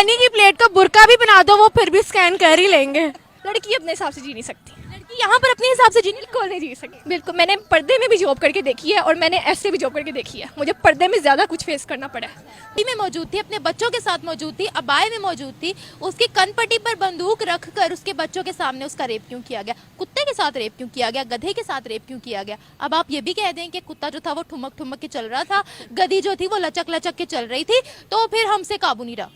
बिरयानी की प्लेट को बुर्का भी बना दो वो फिर भी स्कैन कर ही लेंगे। लड़की अपने हिसाब से जी नहीं सकती, लड़की यहाँ पर अपने हिसाब से जी बिल्कुल नहीं जी सकती। बिल्कुल, मैंने पर्दे में भी जॉब करके देखी है और मैंने ऐसे भी जॉब करके देखी है, मुझे पर्दे में ज़्यादा कुछ फेस करना पड़ा है। में मौजूद थी, अपने बच्चों के साथ मौजूद थी, अबाए में मौजूद थी, उसकी कनपट्टी पर बंदूक रखकर उसके बच्चों के सामने उसका रेप क्यों किया गया? कुत्ते के साथ रेप क्यों किया गया? गधे के साथ रेप क्यों किया गया? अब आप ये भी कह दें कि कुत्ता जो था वो ठुमक ठुमक के चल रहा था, गधी जो थी वो लचक लचक के चल रही थी, तो फिर हमसे काबू नहीं रहा।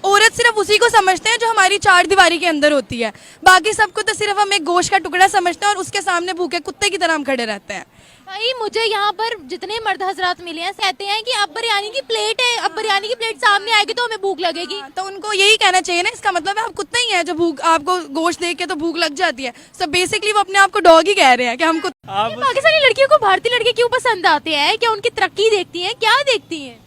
औरत सिर्फ उसी को समझते हैं जो हमारी चार दीवारी के अंदर होती है, बाकी सबको तो सिर्फ हम एक गोश्त का टुकड़ा समझते हैं और उसके सामने भूखे कुत्ते की तरह हम खड़े रहते हैं। भाई मुझे यहाँ पर जितने मर्द हजरात मिले हैं कहते हैं कि अब बिरयानी की प्लेट है, अब बिरयानी की प्लेट सामने आएगी तो हमें भूख लगेगी। तो उनको यही कहना चाहिए ना, इसका मतलब है आप कुत्ते ही हैं जो भूख, आपको गोश्त देख के तो भूख लग जाती है। सो बेसिकली वो अपने आप को डॉग ही कह रहे हैं कि हम पाकिस्तानी लड़कियों को भारतीय लड़के क्यों पसंद आते हैं? क्या उनकी तरक्की देखती हैं? क्या देखती हैं?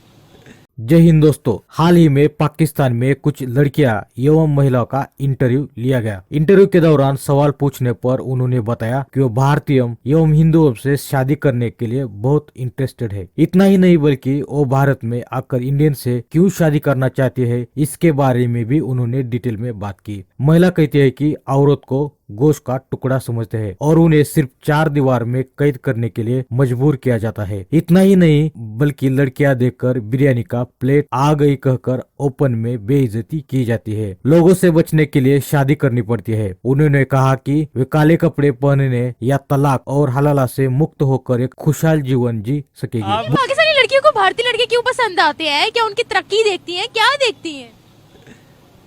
जय हिंद दोस्तों, हाल ही में पाकिस्तान में कुछ लड़कियां एवं महिलाओं का इंटरव्यू लिया गया। इंटरव्यू के दौरान सवाल पूछने पर उन्होंने बताया कि वो भारतीय एवं हिंदुओं से शादी करने के लिए बहुत इंटरेस्टेड है। इतना ही नहीं बल्कि वो भारत में आकर इंडियन से क्यों शादी करना चाहती है, इसके बारे में भी उन्होंने डिटेल में बात की। महिला कहती है कि औरत को गोश्त का टुकड़ा समझते हैं और उन्हें सिर्फ चार दीवार में कैद करने के लिए मजबूर किया जाता है। इतना ही नहीं बल्कि लड़कियां देखकर बिरयानी का प्लेट आ गई कहकर ओपन में बेइज्जती की जाती है। लोगों से बचने के लिए शादी करनी पड़ती है। उन्होंने कहा कि वे काले कपड़े पहनने या तलाक और हलाला से मुक्त होकर एक खुशहाल जीवन जी सकेगी। पाकिस्तानी लड़कियों को भारतीय लड़के क्यों पसंद आते हैं? क्या उनकी तरक्की देखती हैं? क्या देखती हैं?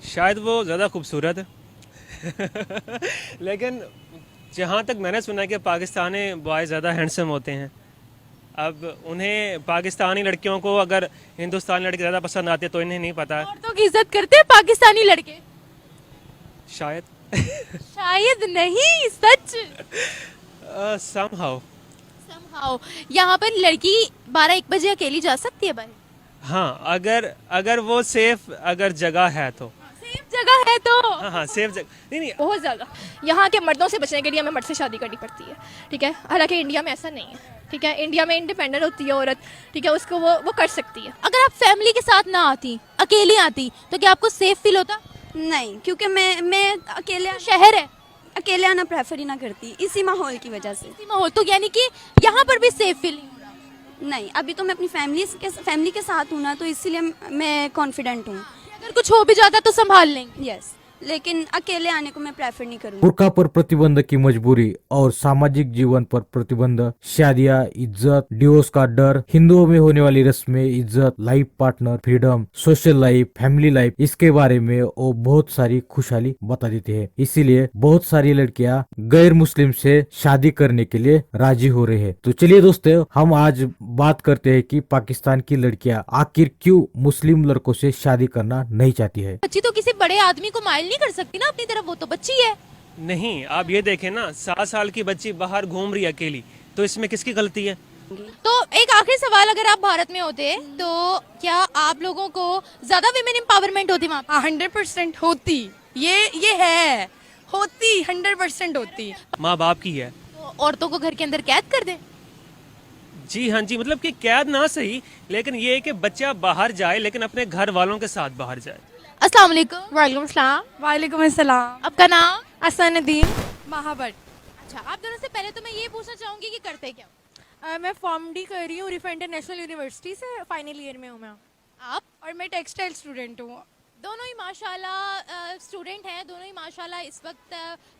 शायद वो ज़्यादा खूबसूरत है लेकिन जहाँ तक मैंने सुना है कि पाकिस्तानी बॉय ज़्यादा हैंडसम होते हैं। अब उन्हें पाकिस्तानी लड़कियों को अगर हिंदुस्तानी लड़के ज़्यादा पसंद आते हैं तो इन्हें नहीं पता। औरतों की इज्जत करते हैं पाकिस्तानी लड़के? शायद शायद नहीं, सच। somehow यहाँ पर लड़की 12-1 बजे अकेली जा सकती है बाहर? हाँ, अगर वो सेफ अगर जगह है तो। सेफ जगह है तो? हाँ सेफ जगह नहीं बहुत ज़्यादा यहाँ के मर्दों से बचने के लिए हमें मर्द से शादी करनी पड़ती है, ठीक है। हालांकि इंडिया में ऐसा नहीं है, ठीक है। इंडिया में इंडिपेंडेंट होती है औरत, ठीक है, उसको वो कर सकती है। अगर आप फैमिली के साथ ना आती, अकेली आती, तो क्या आपको सेफ फील होता? नहीं, क्योंकि मैं अकेले शहर है, अकेले आना प्रेफर ही ना करती इसी माहौल की वजह से। इसी माहौल तो यानी कि यहाँ पर भी सेफ फील नहीं, अभी तो मैं अपनी फैमिली के साथ हूँ ना, तो इसीलिए मैं कॉन्फिडेंट हूँ। अगर कुछ हो भी जाता तो संभाल लेंगे। यस, लेकिन अकेले आने को मैं प्रेफर नहीं करूँगी। बुर्का पर प्रतिबंध की मजबूरी और सामाजिक जीवन पर प्रतिबंध, शादियां, इज्जत, डिवोर्स का डर, हिंदुओं में होने वाली रस्में, इज्जत, life partner, freedom, social life, family life, इसके बारे में वो बहुत सारी खुशहाली बता देते हैं। इसीलिए बहुत सारी लड़कियां गैर मुस्लिम से शादी करने के लिए राजी हो रही है। तो चलिए दोस्तों, हम आज बात करते हैं कि पाकिस्तान की लड़कियां आखिर क्यों मुस्लिम लड़कों से शादी करना नहीं चाहती है। बच्ची तो किसी बड़े आदमी को माइल नहीं कर सकती ना अपनी तरफ, वो तो बच्ची है। नहीं, आप ये देखें ना, 7 साल की बच्ची बाहर घूम रही है अकेली, तो इसमें किसकी गलती है? तो एक आखिरी सवाल, अगर आप भारत में होते तो क्या आप लोगों को ज्यादा विमेन एम्पावरमेंट होती वहाँ? 100% होती, ये है, होती 100% होती। माँ बाप की है तो औरतों को घर के अंदर कैद कर दें? जी हाँ जी, मतलब कि कैद ना सही, लेकिन ये है कि बच्चा बाहर जाए लेकिन अपने घर वालों के साथ बाहर जाए। अस्सलाम वालेकुम। वालेकुम अस्सलाम। वालेकुम अस्सलाम। आपका नाम? असनुद्दीन महाबट। अच्छा, आप दोनों से पहले तो मैं ये पूछना चाहूंगी कि करते क्या? मैं फॉर्म डी कर रही हूँ रिफा इंटरनेशनल यूनिवर्सिटी से, फाइनल ईयर में हूँ मैं। आप? और मैं टेक्सटाइल स्टूडेंट हूँ। दोनों ही माशाल्लाह स्टूडेंट हैं, दोनों ही माशाल्लाह इस वक्त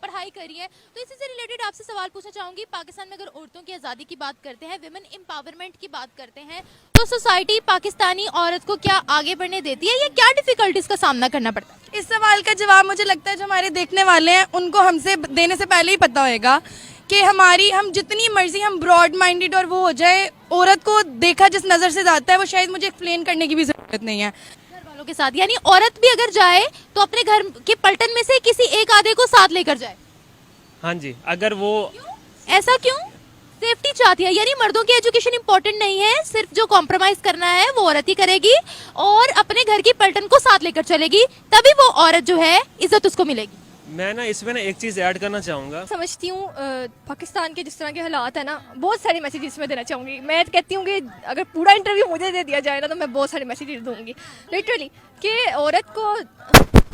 पढ़ाई करी है। तो इसी से रिलेटेड आपसे सवाल पूछना चाहूँगी, पाकिस्तान में अगर औरतों की आज़ादी की बात करते हैं, विमेन एम्पावरमेंट की बात करते हैं, तो सोसाइटी पाकिस्तानी औरत को क्या आगे बढ़ने देती है या क्या डिफ़िकल्टीज का सामना करना पड़ता है? इस सवाल का जवाब मुझे लगता है जो हमारे देखने वाले हैं उनको हमसे देने से पहले ही पता होगा कि हम जितनी मर्जी हम ब्रॉड माइंडेड और वो हो जाए, औरत को देखा जिस नज़र से जाता है वो शायद मुझे एक्सप्लेन करने की भी ज़रूरत नहीं है। के साथ यानी औरत भी अगर जाए तो अपने घर के पलटन में से किसी एक आधे को साथ लेकर जाए। हाँ जी, अगर वो ऐसा क्यों? सेफ्टी चाहती है, यानी मर्दों की एजुकेशन इंपॉर्टेंट नहीं है, सिर्फ जो कॉम्प्रोमाइज करना है वो औरत ही करेगी और अपने घर की पलटन को साथ लेकर चलेगी, तभी वो औरत जो है इज्जत उसको मिलेगी। मैं ना इसमें ना एक चीज़ ऐड करना चाहूँगा। समझती हूँ पाकिस्तान के जिस तरह के हालात है ना, बहुत सारे मैसेजेस मैं देना चाहूँगी। मैं कहती हूँ कि अगर पूरा इंटरव्यू मुझे दे दिया जाए ना तो मैं बहुत सारे मैसेजेस दूंगी लिटरली, कि औरत को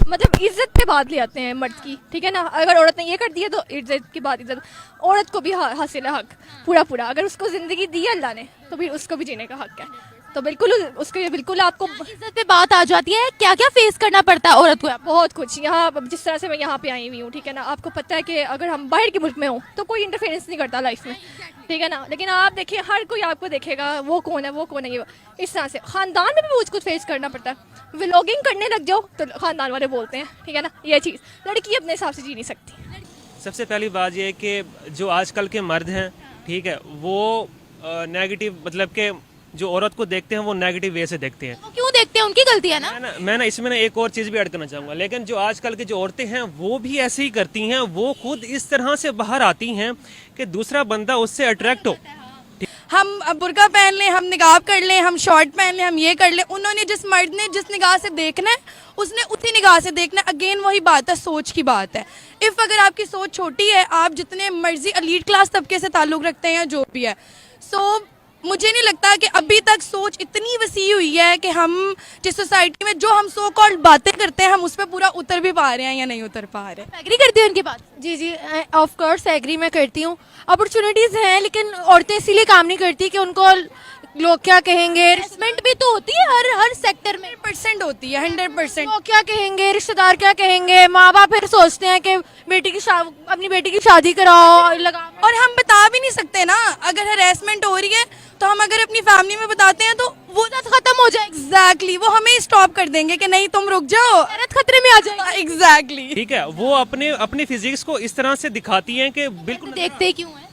मतलब इज्जत पे बात ले आते हैं मर्द की, ठीक है ना। अगर औरत ने ये कर दिया तो इज्जत की बात, इज्जत औरत को भी हासिल है हक पूरा पूरा। अगर उसको ज़िंदगी दी अल्लाह ने तो फिर उसको भी जीने का हक है। तो बिल्कुल उसके लिए बिल्कुल आपको इज्जत पे बात आ जाती है, क्या क्या फेस करना पड़ता है औरत को? बहुत कुछ यहाँ जिस तरह से मैं यहाँ पे आई हुई हूँ, ठीक है ना। आपको पता है कि अगर हम बाहर के मुल्क में हो तो कोई इंटरफेरेंस नहीं करता लाइफ में, ठीक है ना। लेकिन आप देखिए हर कोई आपको देखेगा वो कौन है वो कौन है, ये इस तरह से ख़ानदान में भी बहुत कुछ फेस करना पड़ता है। व्लॉगिंग करने लग जाओ तो ख़ानदान वाले बोलते हैं, ठीक है ना। ये चीज़ लड़की अपने हिसाब से जी नहीं सकती। सबसे पहली बात ये है कि जो आजकल के मर्द हैं, ठीक है, वो नेगेटिव मतलब कि जो औरत को देखते हैं वो नेगेटिव वे से देखते हैं। वो क्यों देखते हैं? उनकी गलती है ना। मैं ना इसमें ना एक और चीज़ भी ऐड करना चाहूँगा। लेकिन जो आजकल की जो औरतें हैं वो भी ऐसे ही करती हैं, वो खुद इस तरह से बाहर आती हैं कि दूसरा बंदा उससे अट्रैक्ट हो। हम अब बुर्का पहन लें, हम निकाब कर लें, हम शॉर्ट पहन लें, हम ये कर लें, उन्होंने जिस मर्द ने जिस निगाह से देखना है उसने उसी निगाह से देखना है। अगेन वही बात है, सोच की बात है। इफ़ अगर आपकी सोच छोटी है, आप जितने मर्जी एलीट क्लास तबके से ताल्लुक़ रखते हैं या जो भी है, सो मुझे नहीं लगता कि अभी तक सोच इतनी वसी हुई है कि हम जिस सोसाइटी में जो हम सो कॉल्ड बातें करते हैं हम उस पर पूरा उतर भी पा रहे हैं या नहीं उतर पा रहे हैं। एग्री करती है उनकी बात? जी जी, ऑफ कोर्स एग्री मैं करती हूँ। अपॉर्चुनिटीज़ हैं लेकिन औरतें इसीलिए काम नहीं करती कि उनको लोग क्या कहेंगे। हरासमेंट भी तो होती है हर सेक्टर में। 100% होती है, 100%। लोग क्या कहेंगे, रिश्तेदार क्या कहेंगे, माँ बाप फिर सोचते हैं कि अपनी बेटी की शादी कराओ लगाओ। और हम बता भी नहीं सकते ना, अगर हरेसमेंट हो रही है तो हम अगर अपनी फैमिली में बताते हैं तो वो खत्म हो जाए। एग्जैक्टली वो हमें स्टॉप कर देंगे कि नहीं तुम रुक जाओ, औरत खतरे में आ जाएगी। एग्जैक्टली। ठीक है, वो अपने फिजिक्स को इस तरह से दिखाती हैं कि बिल्कुल देखते क्यों है?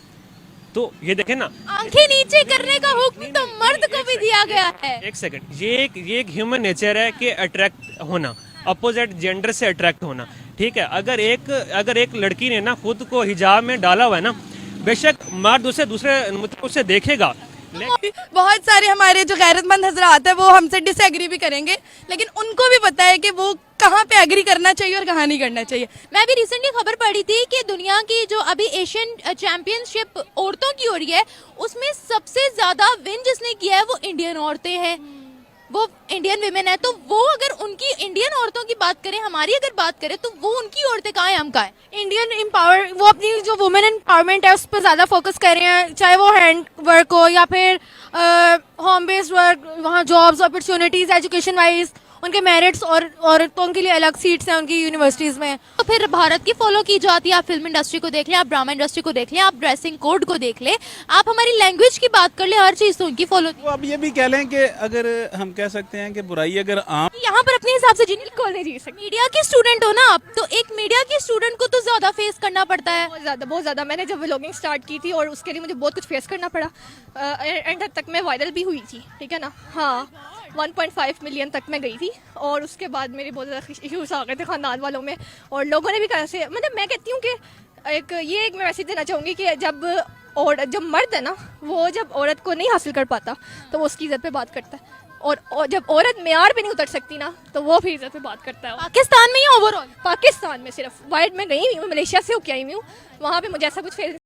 तो ये देखें ना, आंखें नीचे करने का हुक्म तो मर्द को भी दिया गया है। एक सेकंड, ये एक ह्यूमन नेचर है कि अट्रैक्ट होना, अपोजिट जेंडर से अट्रैक्ट होना। ठीक है, अगर एक लड़की ने ना खुद को हिजाब में डाला हुआ है ना, बेशक मर्द उसे दूसरे देखेगा। बहुत सारे हमारे जो गैरतमंद हजरात है वो हमसे डिसएग्री भी करेंगे, लेकिन उनको भी पता है कि वो कहाँ पे एग्री करना चाहिए और कहाँ नहीं करना चाहिए। मैं भी रिसेंटली खबर पढ़ी थी कि दुनिया की जो अभी एशियन चैंपियनशिप औरतों की हो रही है उसमें सबसे ज्यादा विन जिसने किया है वो इंडियन औरतें हैं, वो इंडियन विमेन है। तो वो अगर उनकी इंडियन औरतों की बात करें, हमारी अगर बात करें तो वो उनकी औरतें कहाँ है, हम कहाँ है? इंडियन एम्पावर वो अपनी जो वुमेन एम्पावरमेंट है उस पर ज़्यादा फोकस कर रहे हैं, चाहे वो हैंड वर्क हो या फिर होम बेस्ड वर्क, वहाँ जॉब्स अपॉर्चुनिटीज़ एजुकेशन वाइज उनके मेरिट्स और औरतों के लिए अलग सीट्स हैं उनकी यूनिवर्सिटीज़ में। तो फिर भारत की फॉलो की जाती है। आप फिल्म इंडस्ट्री को देख लें, आप ड्रामा इंडस्ट्री को देख लें, आप ड्रेसिंग कोड को देख लें, आप हमारी लैंग्वेज की बात कर लें, हर चीज़ तो उनकी फॉलो। तो अब ये भी कह लें कि अगर हम कह सकते हैं कि बुराई अगर आम यहाँ पर अपने हिसाब से जिन्हें बिल्कुल नहीं जी सकती। मीडिया की स्टूडेंट हो ना आप, तो एक मीडिया की स्टूडेंट को तो ज्यादा फेस करना पड़ता है। बहुत ज़्यादा। मैंने जब व्लॉगिंग स्टार्ट की थी और उसके लिए मुझे बहुत कुछ फेस करना पड़ा, एंड हद तक मैं वायरल भी हुई थी, ठीक है ना। हाँ, 1.5 मिलियन तक मैं गई थी और उसके बाद मेरे बहुत ज़्यादा इश्यूज आ गए थे ख़ानदान वालों में, और लोगों ने भी कैसे, मतलब मैं कहती हूँ कि एक मैं मैसेज देना चाहूँगी कि जब मर्द है ना, वो जब औरत को नहीं हासिल कर पाता तो वो उसकी इज्जत पे बात करता है, और जब औरत मेयार पे नहीं उतर सकती ना तो वो फिर इज्जत पे बात करता है। पाकिस्तान में या ओवरऑल? पाकिस्तान में सिर्फ वाइड में गई हुई हूँ, मलेशिया से होके आई हुई हूँ, वहाँ पे मुझे ऐसा कुछ फेस